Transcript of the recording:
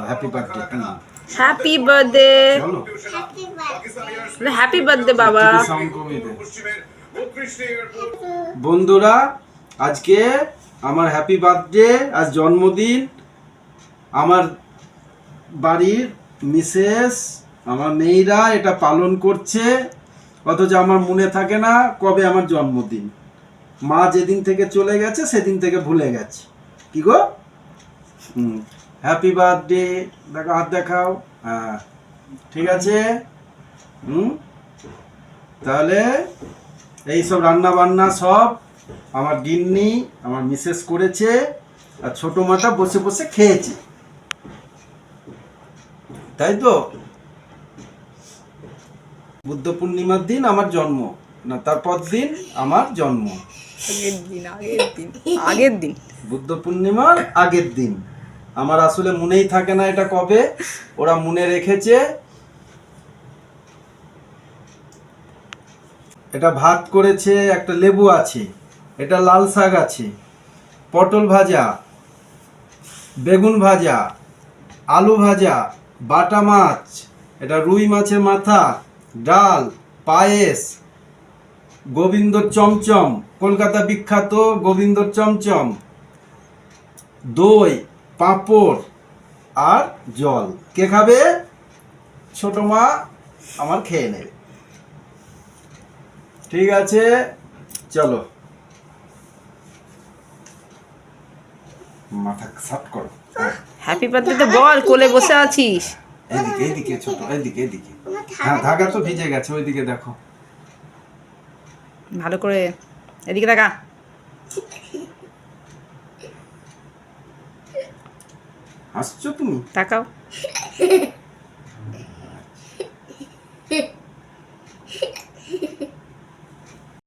Happy birthday. Happy birthday. Happy birthday বাবা। বন্ধুরা, আজকে আমার হ্যাপি বার্থডে, আজ জন্মদিন। আমার বাড়ির মিসেস, আমার মেয়েরা এটা পালন করছে, অথচ আমার মনে থাকে না কবে আমার জন্মদিন। মা যেদিন থেকে চলে গেছে সেদিন থেকে ভুলে গেছে। কি গো? হ্যাপি বার্থডে, দেখো, হাত দেখাও। হ্যাঁ, ঠিক আছে। তাহলে এইসব রান্না বান্না সব আমার গিন্নি, আমার মিসেস করেছে, আর ছোট মাটা বসে বসে খেয়েছে, তাই তো? বুদ্ধ পূর্ণিমার দিন আমার জন্ম, না তারপর দিন আমার জন্ম, আগের দিন বুদ্ধ পূর্ণিমার আগের দিন। আমার আসলে মনেই থাকে না এটা কবে, ওরা মনে রেখেছে। এটা ভাত করেছে, একটা লেবু আছে, এটা লাল শাক আছে, পটল ভাজা, বেগুন ভাজা, আলু ভাজা, বাটা মাছ, এটা রুই মাছের মাথা, ডাল, পায়েস, গোবিন্দর চমচম, কলকাতা বিখ্যাত গোবিন্দর চমচম, দই, পাঁপড় আর জল। কে খাবে? ছোট মা আমার খেয়ে নেবে। ঠিক আছে, চলো মাথা সাফ করো। হ্যাপি বার্থডে বল, কোলে বসে আছিস। এদিকে এদিকে ছোট, এদিকে এদিকে। হ্যাঁ, ধাগা তো ভিজে গেছে, ওইদিকে দেখো ভালো করে, এদিকে দেখা। হাসছো তুমি? তাকাও।